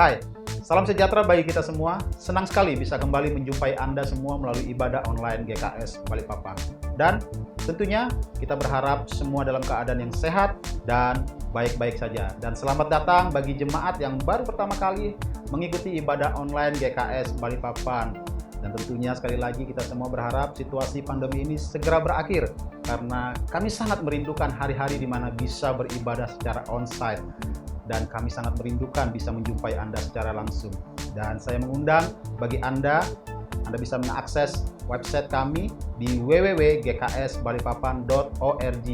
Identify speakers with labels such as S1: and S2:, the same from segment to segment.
S1: Hai, salam sejahtera bagi kita semua. Senang sekali bisa kembali menjumpai Anda semua melalui ibadah online GKS Balikpapan. Dan tentunya kita berharap semua dalam keadaan yang sehat dan baik-baik saja. Dan selamat datang bagi jemaat yang baru pertama kali mengikuti ibadah online GKS Balikpapan. Dan tentunya sekali lagi kita semua berharap situasi pandemi ini segera berakhir, karena kami sangat merindukan hari-hari di mana bisa beribadah secara onsite. Dan kami sangat merindukan bisa menjumpai Anda secara langsung. Dan saya mengundang bagi Anda bisa mengakses website kami di www.gksbalikpapan.org.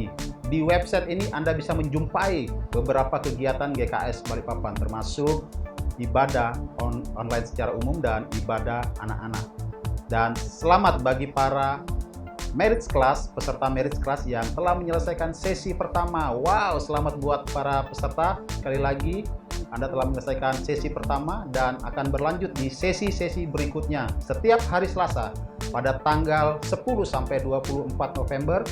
S1: Di website ini Anda bisa menjumpai beberapa kegiatan GKS Balikpapan, termasuk ibadah online secara umum dan ibadah anak-anak. Dan selamat bagi para Marriage Class, peserta Marriage Class yang telah menyelesaikan sesi pertama. Wow, selamat buat para peserta. Sekali lagi, Anda telah menyelesaikan sesi pertama dan akan berlanjut di sesi-sesi berikutnya setiap hari Selasa pada tanggal 10 sampai 24 November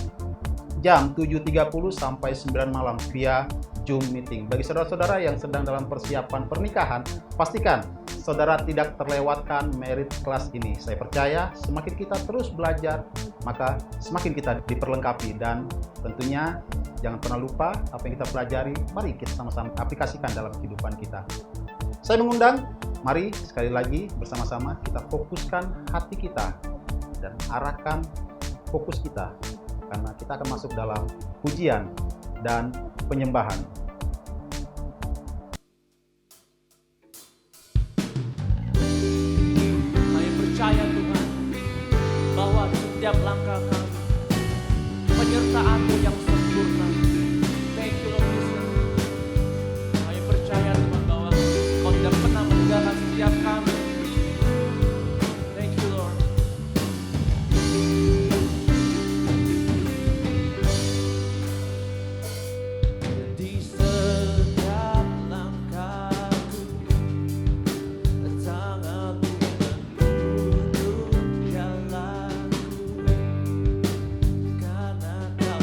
S1: jam 7.30 sampai 9 malam via Zoom meeting. Bagi saudara-saudara yang sedang dalam persiapan pernikahan, pastikan saudara tidak terlewatkan Marriage Class ini. Saya percaya semakin kita terus belajar, maka semakin kita diperlengkapi. Dan tentunya jangan pernah lupa apa yang kita pelajari, mari kita sama-sama aplikasikan dalam kehidupan kita. Saya mengundang, mari sekali lagi bersama-sama kita fokuskan hati kita dan arahkan fokus kita, karena kita akan masuk dalam pujian dan penyembahan.
S2: Kami percaya Tuhan bahwa di setiap langkah kami penyertaan-Mu yang sempurna. Thank you Lord Jesus. Kami percaya Tuhan bahwa Kau tidak pernah meninggalkan setiap kami. Thank you Lord. Di setiap langkahku tangan-Mu menuntun jalanku, karena Kau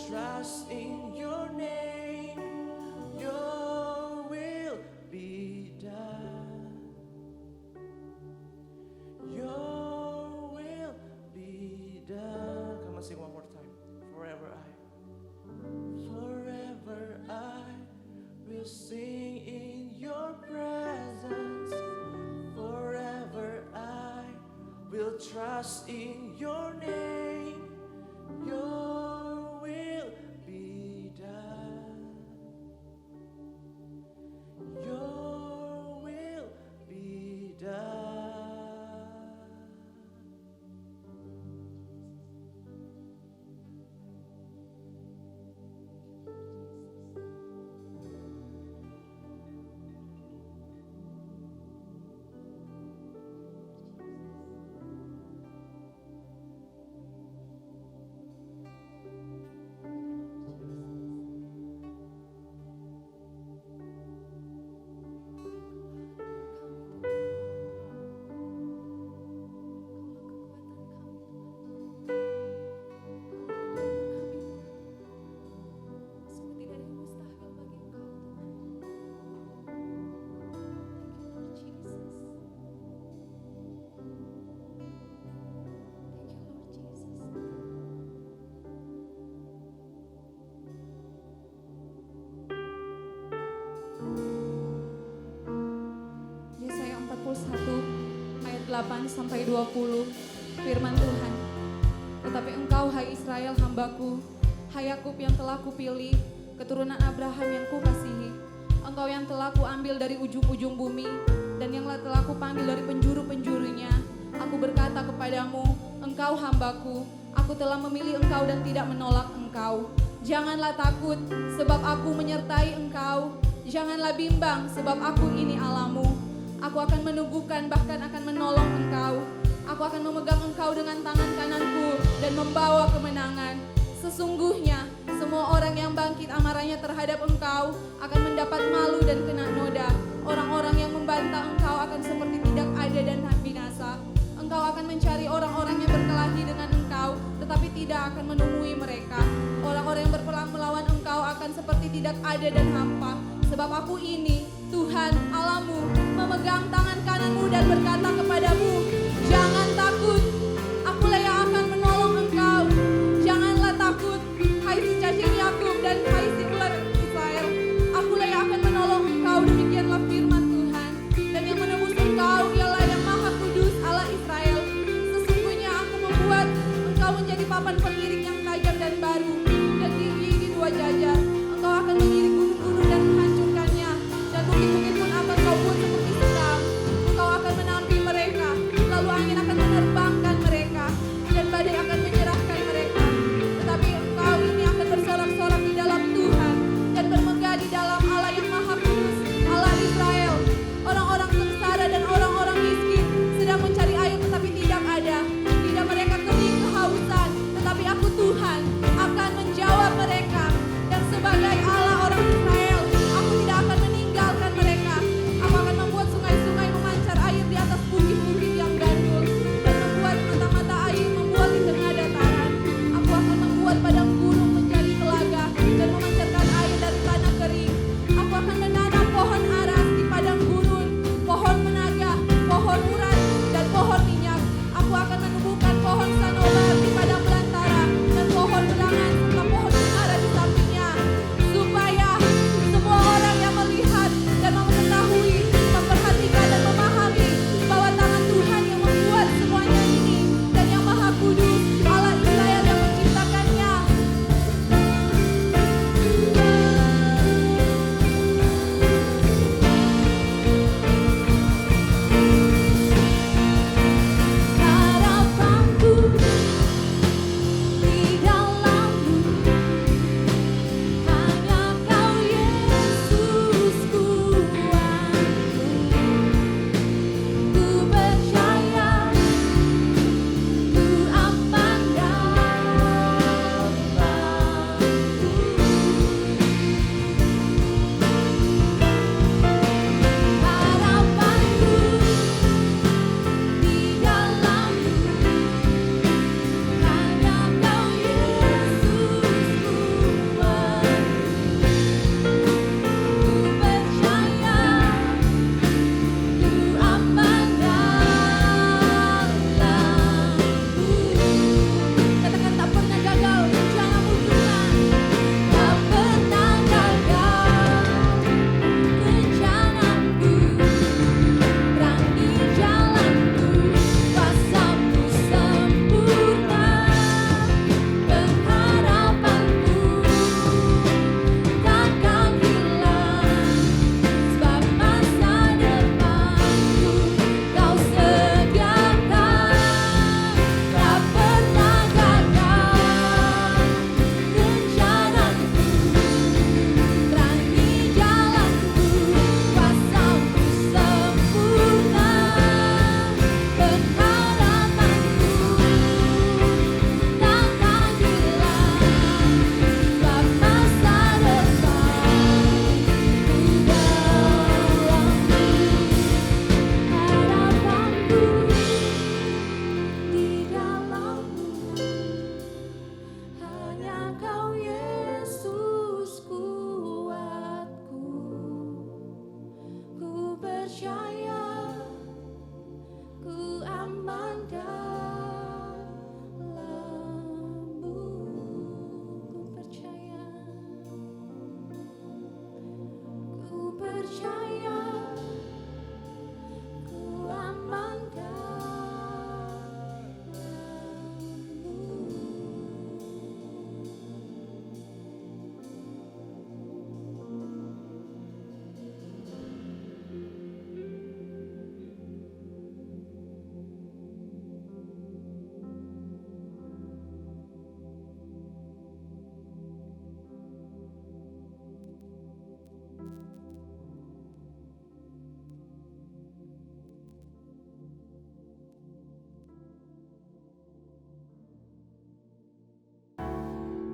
S2: trust in your name. Your will be done. Your will be done. Come on, sing one more time. Forever I will sing in your presence. Forever I will trust in your name. Your will be done. Your will be done.
S3: Yesaya 41 ayat 8 sampai 20 firman Tuhan. Tetapi engkau hai Israel hambaku, hai Yakub yang telah kupilih, keturunan Abraham yang kukasihi, engkau yang telah kuambil dari ujung-ujung bumi dan yang telah kupanggil dari penjuru-penjurunya. Aku berkata kepadamu, engkau hambaku, aku telah memilih engkau dan tidak menolak engkau. Janganlah takut sebab aku menyertai engkau. Janganlah bimbang sebab aku ini Allahmu. Aku akan meneguhkan bahkan akan menolong engkau. Aku akan memegang engkau dengan tangan kananku dan membawa kemenangan. Sesungguhnya semua orang yang bangkit amarahnya terhadap engkau akan mendapat malu dan kena noda. Orang-orang yang membantah engkau akan seperti tidak ada dan binasa. Engkau akan mencari orang-orang yang berkelahi dengan engkau, tetapi tidak akan menemui mereka. Orang-orang yang berperang melawan engkau akan seperti tidak ada dan hampa. Sebab aku ini, Tuhan Allahmu, memegang tangan kananmu dan berkata kepadamu, jangan takut, akulah yang akan menolong engkau. Janganlah takut, hai si cacing Yakub dan hai si ular Israel. Akulah yang akan menolong engkau, demikianlah firman Tuhan. Dan yang menebus engkau ialah yang Maha Kudus Allah Israel. Sesungguhnya aku membuat engkau menjadi papan pengiring yang tajam dan baru dan tinggi di dua jajar. Engkau akan mengiring gunung-gunung dan menghancurkannya, dan bukit-bukit pun akan kau buat seperti sedang. Engkau akan menampi mereka, lalu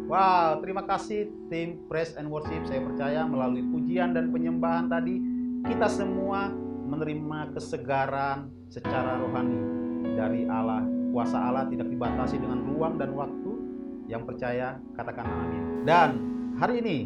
S1: Wow, terima kasih tim Praise and Worship. Saya percaya melalui pujian dan penyembahan tadi, kita semua menerima kesegaran secara rohani dari Allah. Kuasa Allah tidak dibatasi dengan ruang dan waktu. Yang percaya, katakan amin. Dan hari ini,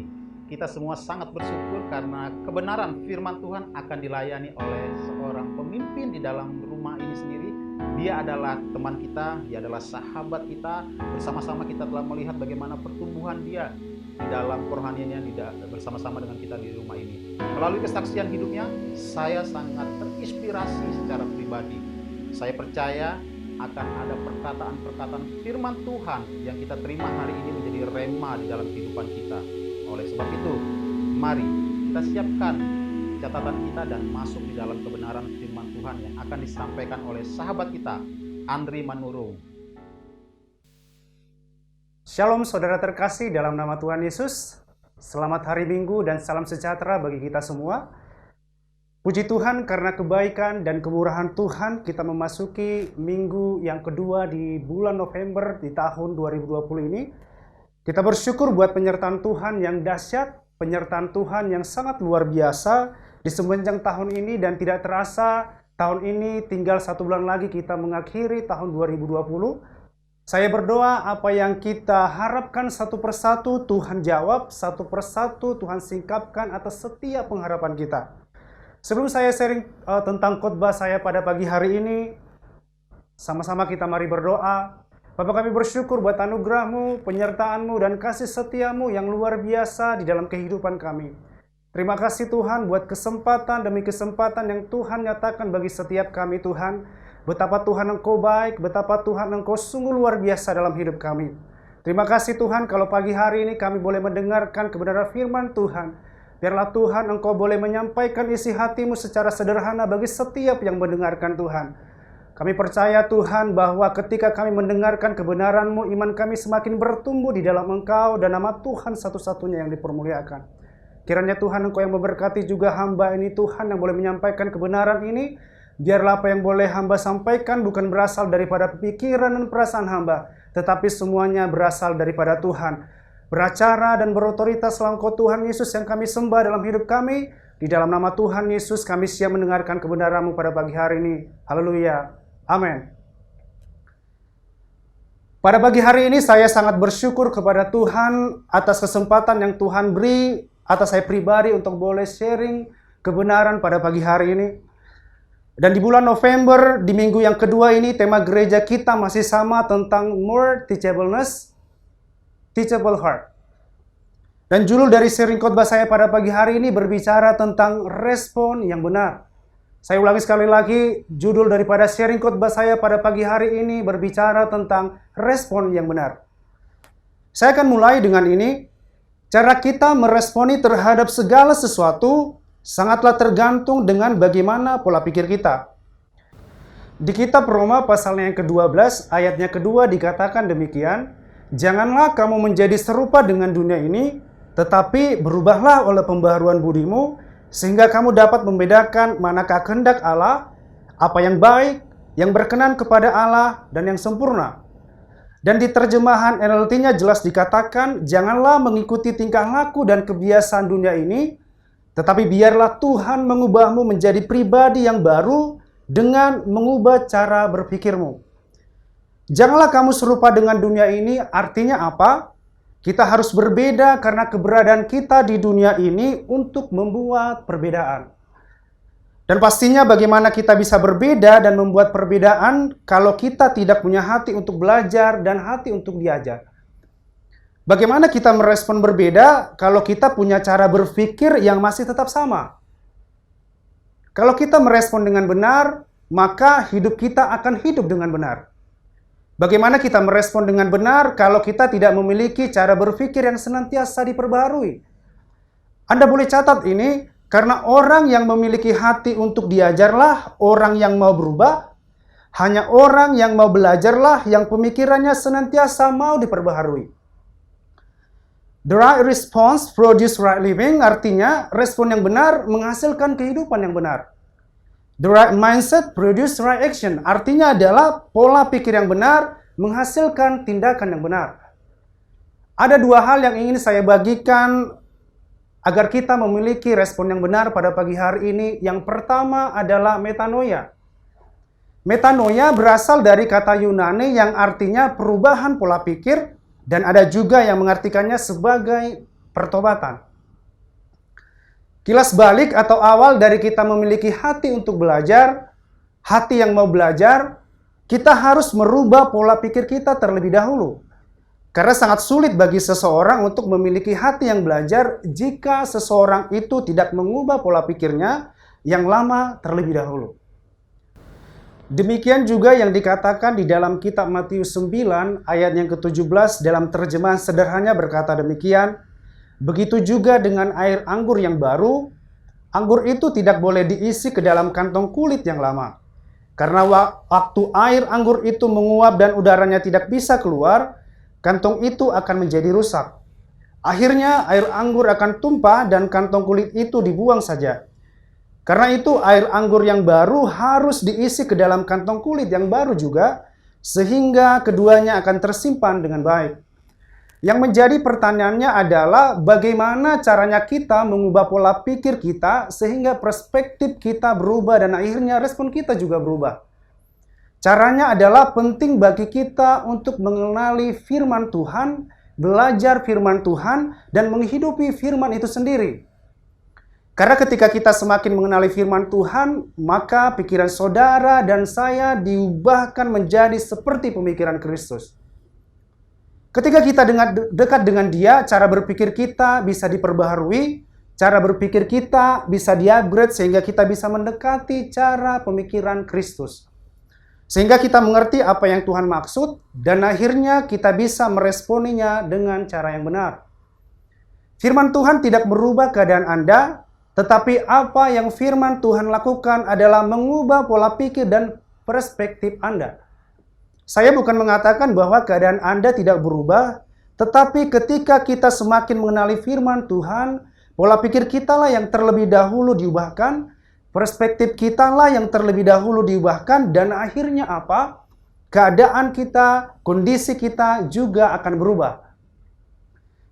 S1: kita semua sangat bersyukur karena kebenaran firman Tuhan akan dilayani oleh seorang pemimpin di dalam rumah ini sendiri. Dia adalah teman kita, dia adalah sahabat kita. Bersama-sama kita telah melihat bagaimana pertumbuhan dia di dalam kerohaniannya bersama-sama dengan kita di rumah ini. Melalui kesaksian hidupnya, saya sangat terinspirasi secara pribadi. Saya percaya akan ada perkataan-perkataan firman Tuhan yang kita terima hari ini menjadi rema di dalam kehidupan kita. Oleh sebab itu, mari kita siapkan catatan kita dan masuk di dalam kebenaran firman Tuhan yang akan disampaikan oleh sahabat kita, Andri Manurung.
S4: Shalom saudara terkasih dalam nama Tuhan Yesus. Selamat hari Minggu dan salam sejahtera bagi kita semua. Puji Tuhan karena kebaikan dan kemurahan Tuhan kita memasuki minggu yang kedua di bulan November di tahun 2020 ini. Kita bersyukur buat penyertaan Tuhan yang dahsyat, penyertaan Tuhan yang sangat luar biasa di sepanjang tahun ini, dan tidak terasa tahun ini tinggal 1 bulan lagi kita mengakhiri tahun 2020. Saya berdoa apa yang kita harapkan satu persatu Tuhan jawab, satu persatu Tuhan singkapkan atas setiap pengharapan kita. Sebelum saya sharing tentang khotbah saya pada pagi hari ini, sama-sama kita mari berdoa. Bapa, kami bersyukur buat anugerah-Mu, penyertaan-Mu, dan kasih setia-Mu yang luar biasa di dalam kehidupan kami. Terima kasih Tuhan buat kesempatan demi kesempatan yang Tuhan nyatakan bagi setiap kami Tuhan. Betapa Tuhan Engkau baik, betapa Tuhan Engkau sungguh luar biasa dalam hidup kami. Terima kasih Tuhan kalau pagi hari ini kami boleh mendengarkan kebenaran firman Tuhan. Biarlah Tuhan Engkau boleh menyampaikan isi hati-Mu secara sederhana bagi setiap yang mendengarkan Tuhan. Kami percaya Tuhan bahwa ketika kami mendengarkan kebenaran-Mu, iman kami semakin bertumbuh di dalam Engkau dan nama Tuhan satu-satunya yang dipermuliakan. Kiranya Tuhan Engkau yang memberkati juga hamba ini Tuhan yang boleh menyampaikan kebenaran ini. Biarlah apa yang boleh hamba sampaikan bukan berasal daripada pikiran dan perasaan hamba, tetapi semuanya berasal daripada Tuhan. Beracara dan berotoritas dalam Engkau Tuhan Yesus yang kami sembah dalam hidup kami. Di dalam nama Tuhan Yesus kami siap mendengarkan kebenaran-Mu pada pagi hari ini. Haleluya. Amin. Pada pagi hari ini saya sangat bersyukur kepada Tuhan atas kesempatan yang Tuhan beri atas saya pribadi untuk boleh sharing kebenaran pada pagi hari ini. Dan di bulan November, di minggu yang kedua ini, tema gereja kita masih sama tentang more teachableness, teachable heart. Dan judul dari sharing khotbah saya pada pagi hari ini berbicara tentang respon yang benar. Saya ulangi sekali lagi, judul daripada sharing khotbah saya pada pagi hari ini berbicara tentang respon yang benar. Saya akan mulai dengan ini. Cara kita meresponi terhadap segala sesuatu sangatlah tergantung dengan bagaimana pola pikir kita. Di kitab Roma pasalnya yang ke-12, ayatnya kedua dikatakan demikian, "Janganlah kamu menjadi serupa dengan dunia ini, tetapi berubahlah oleh pembaharuan budimu, sehingga kamu dapat membedakan manakah kehendak Allah, apa yang baik, yang berkenan kepada Allah, dan yang sempurna." Dan di terjemahan NLT-nya jelas dikatakan, "Janganlah mengikuti tingkah laku dan kebiasaan dunia ini, tetapi biarlah Tuhan mengubahmu menjadi pribadi yang baru dengan mengubah cara berpikirmu." Janganlah kamu serupa dengan dunia ini, artinya apa? Kita harus berbeda karena keberadaan kita di dunia ini untuk membuat perbedaan. Dan pastinya bagaimana kita bisa berbeda dan membuat perbedaan kalau kita tidak punya hati untuk belajar dan hati untuk diajar. Bagaimana kita merespon berbeda kalau kita punya cara berpikir yang masih tetap sama? Kalau kita merespon dengan benar, maka hidup kita akan hidup dengan benar. Bagaimana kita merespon dengan benar kalau kita tidak memiliki cara berpikir yang senantiasa diperbaharui? Anda boleh catat ini, karena orang yang memiliki hati untuk diajarlah orang yang mau berubah, hanya orang yang mau belajarlah yang pemikirannya senantiasa mau diperbaharui. The right response produce right living, artinya respon yang benar menghasilkan kehidupan yang benar. The right mindset produce right action, artinya adalah pola pikir yang benar menghasilkan tindakan yang benar. Ada dua hal yang ingin saya bagikan agar kita memiliki respon yang benar pada pagi hari ini. Yang pertama adalah metanoia. Metanoia berasal dari kata Yunani yang artinya perubahan pola pikir, dan ada juga yang mengartikannya sebagai pertobatan. Kilas balik atau awal dari kita memiliki hati untuk belajar, hati yang mau belajar, kita harus merubah pola pikir kita terlebih dahulu. Karena sangat sulit bagi seseorang untuk memiliki hati yang belajar jika seseorang itu tidak mengubah pola pikirnya yang lama terlebih dahulu. Demikian juga yang dikatakan di dalam kitab Matius 9 ayat yang ke-17 dalam terjemahan sederhana berkata demikian, begitu juga dengan air anggur yang baru, anggur itu tidak boleh diisi ke dalam kantong kulit yang lama. Karena waktu air anggur itu menguap dan udaranya tidak bisa keluar, kantong itu akan menjadi rusak. Akhirnya air anggur akan tumpah dan kantong kulit itu dibuang saja. Karena itu air anggur yang baru harus diisi ke dalam kantong kulit yang baru juga, sehingga keduanya akan tersimpan dengan baik. Yang menjadi pertanyaannya adalah bagaimana caranya kita mengubah pola pikir kita sehingga perspektif kita berubah dan akhirnya respon kita juga berubah. Caranya adalah penting bagi kita untuk mengenali firman Tuhan, belajar firman Tuhan, dan menghidupi firman itu sendiri. Karena ketika kita semakin mengenali firman Tuhan, maka pikiran saudara dan saya diubahkan menjadi seperti pemikiran Kristus. Ketika kita dekat dengan Dia, cara berpikir kita bisa diperbaharui, cara berpikir kita bisa di-upgrade sehingga kita bisa mendekati cara pemikiran Kristus. Sehingga kita mengerti apa yang Tuhan maksud dan akhirnya kita bisa meresponinya dengan cara yang benar. Firman Tuhan tidak merubah keadaan Anda, tetapi apa yang firman Tuhan lakukan adalah mengubah pola pikir dan perspektif Anda. Saya bukan mengatakan bahwa keadaan Anda tidak berubah, tetapi ketika kita semakin mengenali firman Tuhan, pola pikir kita lah yang terlebih dahulu diubahkan, perspektif kita lah yang terlebih dahulu diubahkan, dan akhirnya apa? Keadaan kita, kondisi kita juga akan berubah.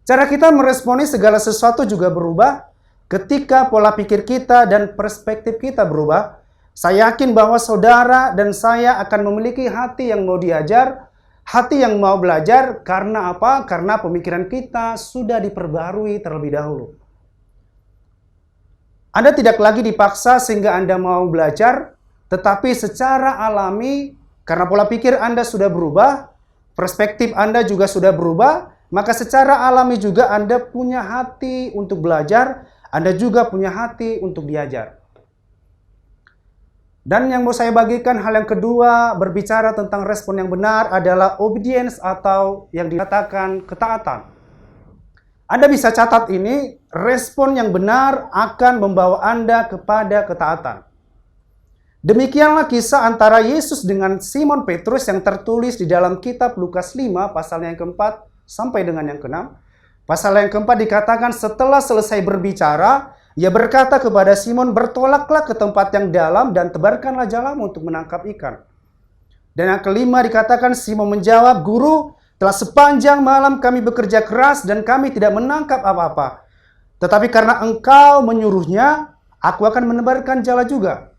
S4: Cara kita meresponi segala sesuatu juga berubah. Ketika pola pikir kita dan perspektif kita berubah, saya yakin bahwa saudara dan saya akan memiliki hati yang mau diajar, hati yang mau belajar. Karena apa? Karena pemikiran kita sudah diperbarui terlebih dahulu. Anda tidak lagi dipaksa sehingga Anda mau belajar, tetapi secara alami, karena pola pikir Anda sudah berubah, perspektif Anda juga sudah berubah, maka secara alami juga Anda punya hati untuk belajar, Anda juga punya hati untuk diajar. Dan yang mau saya bagikan hal yang kedua berbicara tentang respon yang benar adalah obedience atau yang dikatakan ketaatan. Anda bisa catat ini, respon yang benar akan membawa Anda kepada ketaatan. Demikianlah kisah antara Yesus dengan Simon Petrus yang tertulis di dalam kitab Lukas 5 pasal yang keempat sampai dengan yang keenam. Pasal yang keempat dikatakan setelah selesai berbicara, ia berkata kepada Simon, bertolaklah ke tempat yang dalam dan tebarkanlah jalamu untuk menangkap ikan. Dan yang kelima dikatakan Simon menjawab, Guru, telah sepanjang malam kami bekerja keras dan kami tidak menangkap apa-apa. Tetapi karena engkau menyuruhnya, aku akan menebarkan jala juga.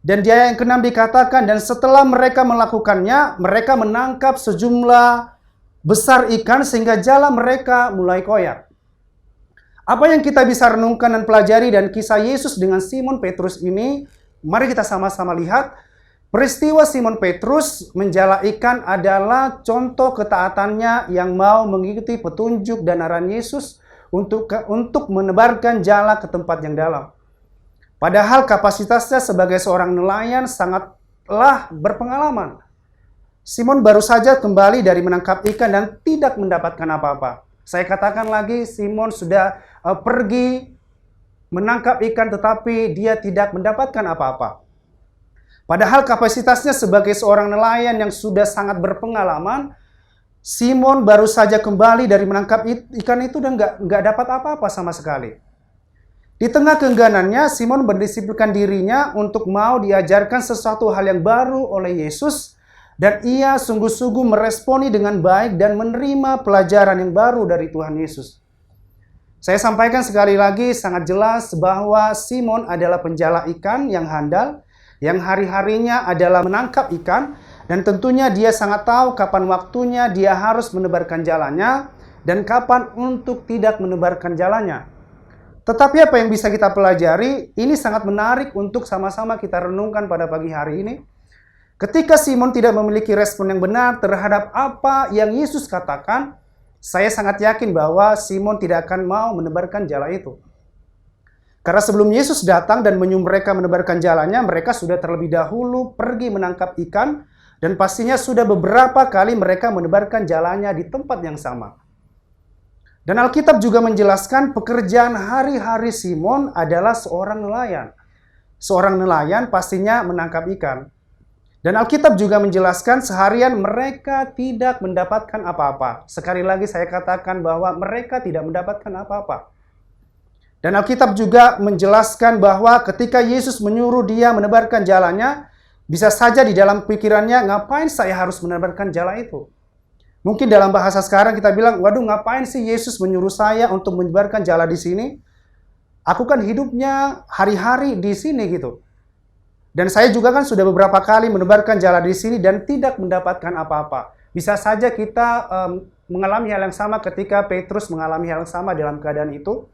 S4: Dan di ayat yang keenam dikatakan, dan setelah mereka melakukannya, mereka menangkap sejumlah besar ikan sehingga jala mereka mulai koyak. Apa yang kita bisa renungkan dan pelajari dan kisah Yesus dengan Simon Petrus ini, mari kita sama-sama lihat. Peristiwa Simon Petrus menjala ikan adalah contoh ketaatannya yang mau mengikuti petunjuk dan arahan Yesus untuk menebarkan jala ke tempat yang dalam. Padahal kapasitasnya sebagai seorang nelayan sangatlah berpengalaman. Simon baru saja kembali dari menangkap ikan dan tidak mendapatkan apa-apa. Saya katakan lagi, Simon sudah pergi menangkap ikan tetapi dia tidak mendapatkan apa-apa. Padahal kapasitasnya sebagai seorang nelayan yang sudah sangat berpengalaman, Simon baru saja kembali dari menangkap ikan itu dan nggak dapat apa-apa sama sekali. Di tengah keengganannya, Simon mendisiplinkan dirinya untuk mau diajarkan sesuatu hal yang baru oleh Yesus. Dan ia sungguh-sungguh meresponi dengan baik dan menerima pelajaran yang baru dari Tuhan Yesus. Saya sampaikan sekali lagi sangat jelas bahwa Simon adalah penjala ikan yang handal, yang hari-harinya adalah menangkap ikan, dan tentunya dia sangat tahu kapan waktunya dia harus menebarkan jalannya, dan kapan untuk tidak menebarkan jalannya. Tetapi apa yang bisa kita pelajari, ini sangat menarik untuk sama-sama kita renungkan pada pagi hari ini. Ketika Simon tidak memiliki respon yang benar terhadap apa yang Yesus katakan, saya sangat yakin bahwa Simon tidak akan mau menebarkan jala itu. Karena sebelum Yesus datang dan menyuruh mereka menebarkan jalannya, mereka sudah terlebih dahulu pergi menangkap ikan, dan pastinya sudah beberapa kali mereka menebarkan jalannya di tempat yang sama. Dan Alkitab juga menjelaskan pekerjaan hari-hari Simon adalah seorang nelayan. Seorang nelayan pastinya menangkap ikan. Dan Alkitab juga menjelaskan seharian mereka tidak mendapatkan apa-apa. Sekali lagi saya katakan bahwa mereka tidak mendapatkan apa-apa. Dan Alkitab juga menjelaskan bahwa ketika Yesus menyuruh dia menebarkan jalannya, bisa saja di dalam pikirannya, ngapain saya harus menebarkan jala itu? Mungkin dalam bahasa sekarang kita bilang, waduh ngapain sih Yesus menyuruh saya untuk menyebarkan jala di sini? Aku kan hidupnya hari-hari di sini gitu. Dan saya juga kan sudah beberapa kali menebarkan jala di sini dan tidak mendapatkan apa-apa. Bisa saja kita mengalami hal yang sama ketika Petrus mengalami hal yang sama dalam keadaan itu.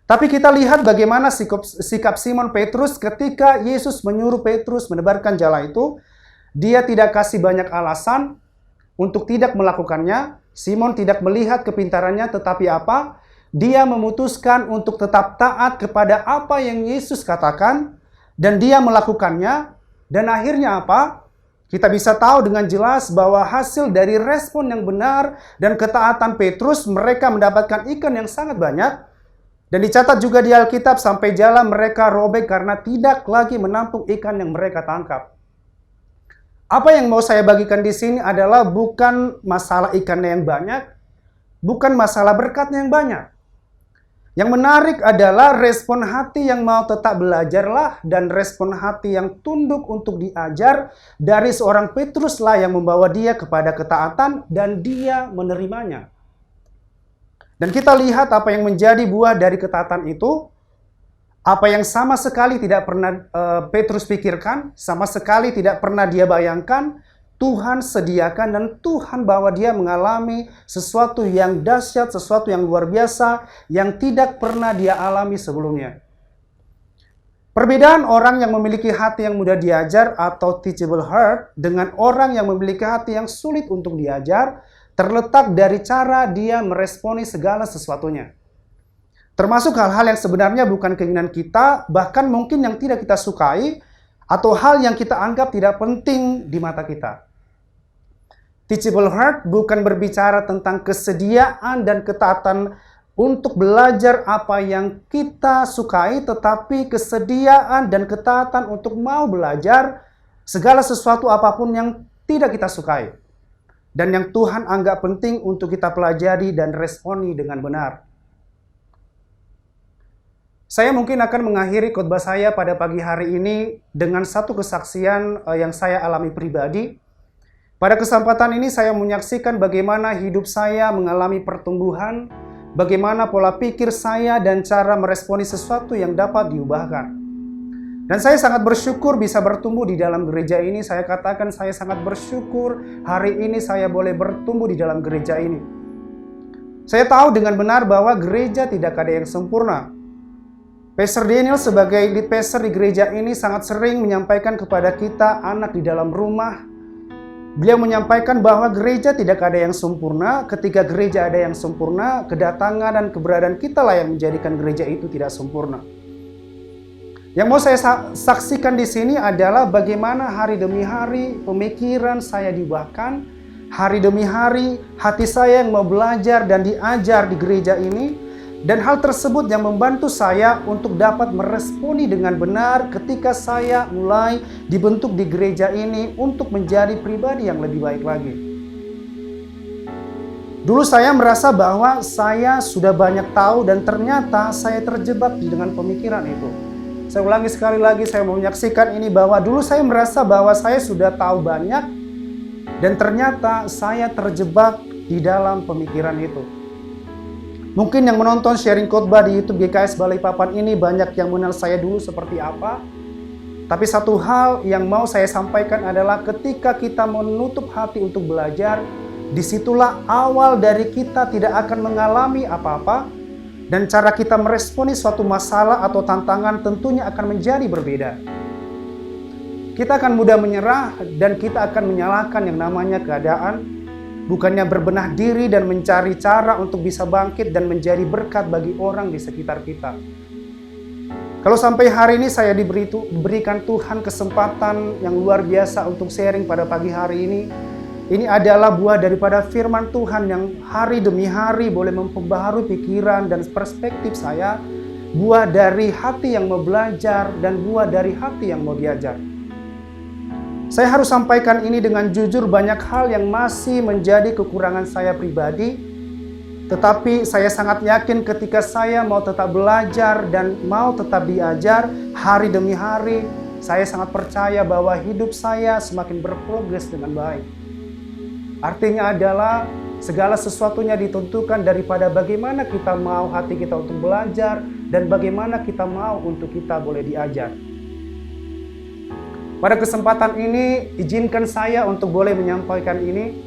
S4: Tapi kita lihat bagaimana sikap Simon Petrus ketika Yesus menyuruh Petrus menebarkan jala itu. Dia tidak kasih banyak alasan untuk tidak melakukannya. Simon tidak melihat kepintarannya, tetapi apa? Dia memutuskan untuk tetap taat kepada apa yang Yesus katakan. Dan dia melakukannya, dan akhirnya apa? Kita bisa tahu dengan jelas bahwa hasil dari respon yang benar dan ketaatan Petrus, mereka mendapatkan ikan yang sangat banyak. Dan dicatat juga di Alkitab sampai jala mereka robek karena tidak lagi menampung ikan yang mereka tangkap. Apa yang mau saya bagikan di sini adalah bukan masalah ikannya yang banyak, bukan masalah berkatnya yang banyak. Yang menarik adalah respon hati yang mau tetap belajarlah dan respon hati yang tunduk untuk diajar dari seorang Petrus lah yang membawa dia kepada ketaatan dan dia menerimanya. Dan kita lihat apa yang menjadi buah dari ketaatan itu, apa yang sama sekali tidak pernah Petrus pikirkan, sama sekali tidak pernah dia bayangkan, Tuhan sediakan dan Tuhan bawa dia mengalami sesuatu yang dahsyat, sesuatu yang luar biasa, yang tidak pernah dia alami sebelumnya. Perbedaan orang yang memiliki hati yang mudah diajar atau teachable heart dengan orang yang memiliki hati yang sulit untuk diajar, terletak dari cara dia meresponi segala sesuatunya. Termasuk hal-hal yang sebenarnya bukan keinginan kita, bahkan mungkin yang tidak kita sukai, atau hal yang kita anggap tidak penting di mata kita. Teachable heart bukan berbicara tentang kesediaan dan ketaatan untuk belajar apa yang kita sukai, tetapi kesediaan dan ketaatan untuk mau belajar segala sesuatu apapun yang tidak kita sukai. Dan yang Tuhan anggap penting untuk kita pelajari dan responi dengan benar. Saya mungkin akan mengakhiri khotbah saya pada pagi hari ini dengan satu kesaksian yang saya alami pribadi. Pada kesempatan ini saya menyaksikan bagaimana hidup saya mengalami pertumbuhan, bagaimana pola pikir saya dan cara meresponi sesuatu yang dapat diubahkan. Dan saya sangat bersyukur bisa bertumbuh di dalam gereja ini. Saya katakan saya sangat bersyukur hari ini saya boleh bertumbuh di dalam gereja ini. Saya tahu dengan benar bahwa gereja tidak ada yang sempurna. Pastor Daniel sebagai lead pastor di gereja ini sangat sering menyampaikan kepada kita anak di dalam rumah. Beliau menyampaikan bahwa gereja tidak ada yang sempurna. Ketika gereja ada yang sempurna, kedatangan dan keberadaan kita lah yang menjadikan gereja itu tidak sempurna. Yang mau saya saksikan di sini adalah bagaimana hari demi hari pemikiran saya diubahkan, hari demi hari hati saya yang mau belajar dan diajar di gereja ini. Dan hal tersebut yang membantu saya untuk dapat meresponi dengan benar ketika saya mulai dibentuk di gereja ini untuk menjadi pribadi yang lebih baik lagi. Dulu saya merasa bahwa saya sudah banyak tahu dan ternyata saya terjebak dengan pemikiran itu. Saya ulangi sekali lagi, saya mau menyaksikan ini bahwa dulu saya merasa bahwa saya sudah tahu banyak Dan ternyata saya terjebak di dalam pemikiran itu. Mungkin yang menonton sharing khotbah di YouTube GKS Balikpapan ini banyak yang mengenal saya dulu seperti apa. Tapi satu hal yang mau saya sampaikan adalah ketika kita menutup hati untuk belajar, disitulah awal dari kita tidak akan mengalami apa-apa, dan cara kita meresponi suatu masalah atau tantangan tentunya akan menjadi berbeda. Kita akan mudah menyerah dan kita akan menyalahkan yang namanya keadaan, bukannya berbenah diri dan mencari cara untuk bisa bangkit dan menjadi berkat bagi orang di sekitar kita. Kalau sampai hari ini saya diberikan Tuhan kesempatan yang luar biasa untuk sharing pada pagi hari ini adalah buah daripada firman Tuhan yang hari demi hari boleh memperbaharui pikiran dan perspektif saya, buah dari hati yang mau belajar dan buah dari hati yang mau diajar. Saya harus sampaikan ini dengan jujur, banyak hal yang masih menjadi kekurangan saya pribadi. Tetapi saya sangat yakin ketika saya mau tetap belajar dan mau tetap diajar hari demi hari, saya sangat percaya bahwa hidup saya semakin berprogres dengan baik. Artinya adalah segala sesuatunya ditentukan daripada bagaimana kita mau hati kita untuk belajar dan bagaimana kita mau untuk kita boleh diajar. Pada kesempatan ini, izinkan saya untuk boleh menyampaikan ini.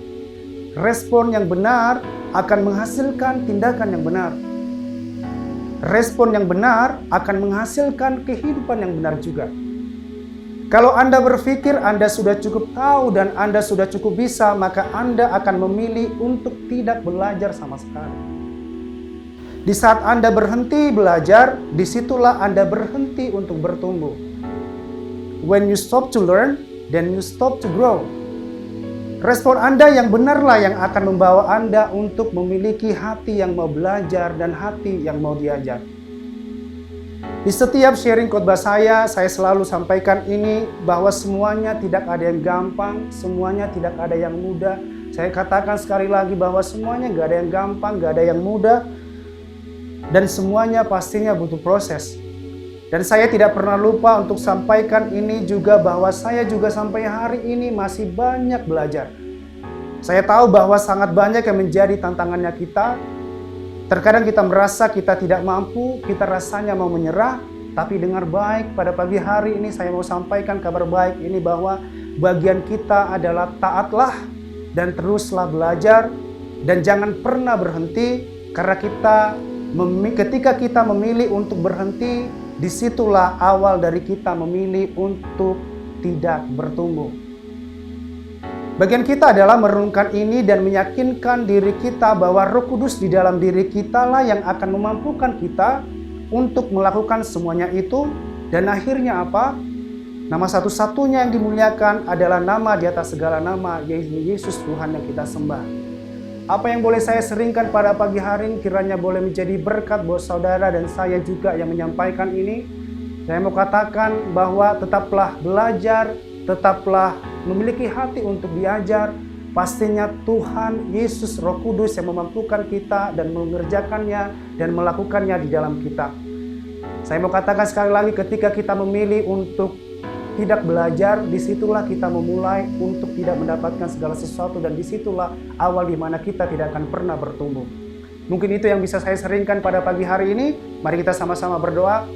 S4: Respon yang benar akan menghasilkan tindakan yang benar. Respon yang benar akan menghasilkan kehidupan yang benar juga. Kalau Anda berpikir Anda sudah cukup tahu dan Anda sudah cukup bisa, maka Anda akan memilih untuk tidak belajar sama sekali. Di saat Anda berhenti belajar, disitulah Anda berhenti untuk bertumbuh. When you stop to learn, then you stop to grow. Respon Anda yang benarlah yang akan membawa Anda untuk memiliki hati yang mau belajar dan hati yang mau diajar. Di setiap sharing khotbah saya selalu sampaikan ini bahwa semuanya tidak ada yang gampang, semuanya tidak ada yang mudah. Saya katakan sekali lagi bahwa semuanya gak ada yang gampang, gak ada yang mudah, dan semuanya pastinya butuh proses. Dan saya tidak pernah lupa untuk sampaikan ini juga bahwa saya juga sampai hari ini masih banyak belajar. Saya tahu bahwa sangat banyak yang menjadi tantangannya kita. Terkadang kita merasa kita tidak mampu, kita rasanya mau menyerah. Tapi dengar baik, pada pagi hari ini saya mau sampaikan kabar baik ini bahwa bagian kita adalah taatlah dan teruslah belajar. Dan jangan pernah berhenti, karena ketika kita memilih untuk berhenti, disitulah awal dari kita memilih untuk tidak bertumbuh. Bagian kita adalah merenungkan ini dan meyakinkan diri kita bahwa Roh Kudus di dalam diri kita lah yang akan memampukan kita untuk melakukan semuanya itu. Dan akhirnya apa? Nama satu-satunya yang dimuliakan adalah nama di atas segala nama, yaitu Yesus Tuhan yang kita sembah. Apa yang boleh saya seringkan pada pagi hari ini kiranya boleh menjadi berkat buat saudara dan saya juga yang menyampaikan ini. Saya mau katakan bahwa tetaplah belajar, tetaplah memiliki hati untuk diajar. Pastinya Tuhan Yesus Roh Kudus yang memampukan kita dan mengerjakannya dan melakukannya di dalam kita. Saya mau katakan sekali lagi, ketika kita memilih untuk tidak belajar, disitulah kita memulai untuk tidak mendapatkan segala sesuatu, dan disitulah awal di mana kita tidak akan pernah bertumbuh. Mungkin itu yang bisa saya seringkan pada pagi hari ini. Mari kita sama-sama berdoa.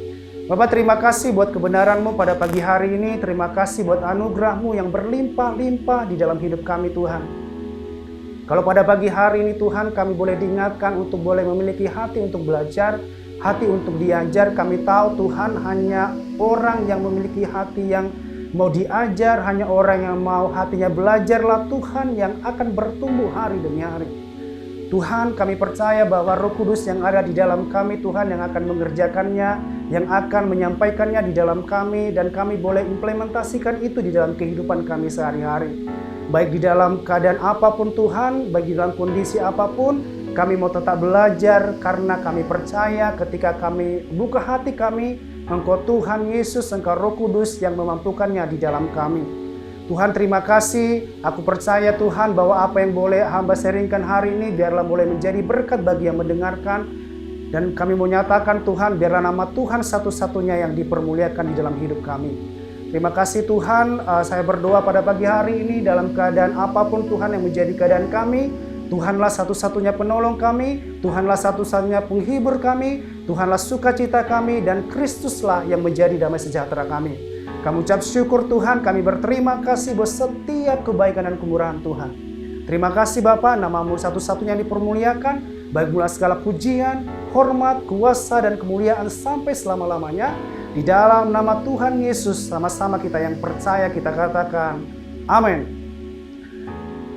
S4: Bapak, terima kasih buat kebenaran-Mu pada pagi hari ini. Terima kasih buat anugerah-Mu yang berlimpah-limpah di dalam hidup kami, Tuhan. Kalau pada pagi hari ini Tuhan, kami boleh diingatkan untuk boleh memiliki hati untuk belajar, hati untuk diajar. Kami tahu Tuhan, hanya orang yang memiliki hati yang mau diajar, hanya orang yang mau hatinya belajarlah Tuhan yang akan bertumbuh hari demi hari. Tuhan, kami percaya bahwa Roh Kudus yang ada di dalam kami, Tuhan, yang akan mengerjakannya, yang akan menyampaikannya di dalam kami, dan kami boleh implementasikan itu di dalam kehidupan kami sehari-hari. Baik di dalam keadaan apapun Tuhan, baik di dalam kondisi apapun, kami mau tetap belajar karena kami percaya ketika kami buka hati kami, Engkau Tuhan Yesus, Engkau Roh Kudus yang memampukannya di dalam kami. Tuhan, terima kasih. Aku percaya Tuhan bahwa apa yang boleh hamba sharingkan hari ini biarlah boleh menjadi berkat bagi yang mendengarkan. Dan kami mau nyatakan Tuhan, biarlah nama Tuhan satu-satunya yang dipermuliakan di dalam hidup kami. Terima kasih Tuhan, saya berdoa pada pagi hari ini dalam keadaan apapun Tuhan yang menjadi keadaan kami. Tuhanlah satu-satunya penolong kami, Tuhanlah satu-satunya penghibur kami, Tuhanlah sukacita kami, dan Kristuslah yang menjadi damai sejahtera kami. Kami ucap syukur Tuhan, kami berterima kasih buat setiap kebaikan dan kemurahan Tuhan. Terima kasih Bapa, nama-Mu satu-satunya yang dipermuliakan, baik mula segala pujian, hormat, kuasa, dan kemuliaan sampai selama-lamanya. Di dalam nama Tuhan Yesus, sama-sama kita yang percaya kita katakan, amin.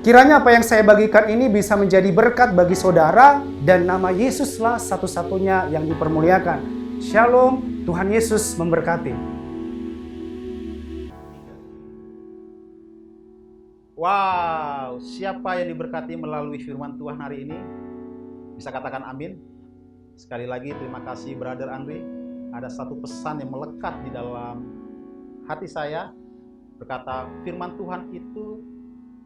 S4: Kiranya apa yang saya bagikan ini bisa menjadi berkat bagi saudara, dan nama Yesuslah satu-satunya yang dipermuliakan. Shalom, Tuhan Yesus memberkati.
S1: Wow, siapa yang diberkati melalui firman Tuhan hari ini? Bisa katakan amin. Sekali lagi terima kasih Brother Andri. Ada satu pesan yang melekat di dalam hati saya, berkata firman Tuhan itu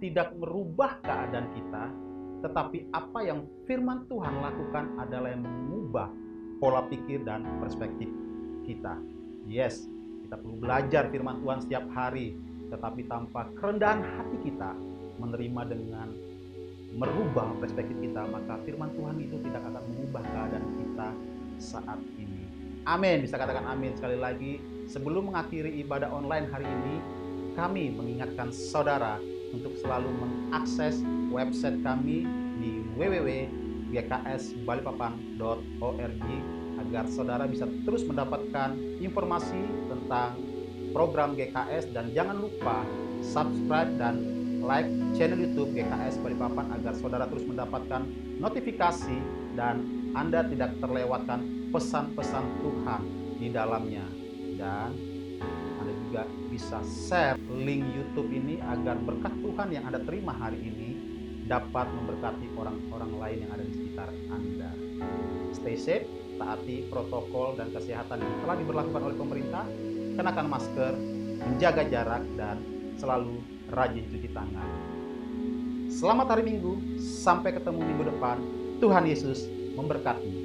S1: tidak merubah keadaan kita, tetapi apa yang firman Tuhan lakukan adalah yang mengubah pola pikir dan perspektif kita. Yes, kita perlu belajar firman Tuhan setiap hari, tetapi tanpa kerendahan hati kita menerima dengan merubah perspektif kita, maka firman Tuhan itu tidak akan mengubah keadaan kita saat ini. Amin, bisa katakan amin sekali lagi. Sebelum mengakhiri ibadah online hari ini, kami mengingatkan saudara untuk selalu mengakses website kami di www.gksbalikpapan.org agar saudara bisa terus mendapatkan informasi tentang program GKS, dan jangan lupa subscribe dan like channel YouTube GKS Balikpapan agar saudara terus mendapatkan notifikasi dan Anda tidak terlewatkan pesan-pesan Tuhan di dalamnya. Dan Anda juga bisa share link YouTube ini agar berkat Tuhan yang Anda terima hari ini dapat memberkati orang-orang lain yang ada di sekitar Anda. Stay safe, taati protokol dan kesehatan yang telah diberlakukan oleh pemerintah, kenakan masker, menjaga jarak, dan selalu rajin cuci tangan. Selamat hari Minggu, sampai ketemu minggu depan. Tuhan Yesus memberkati.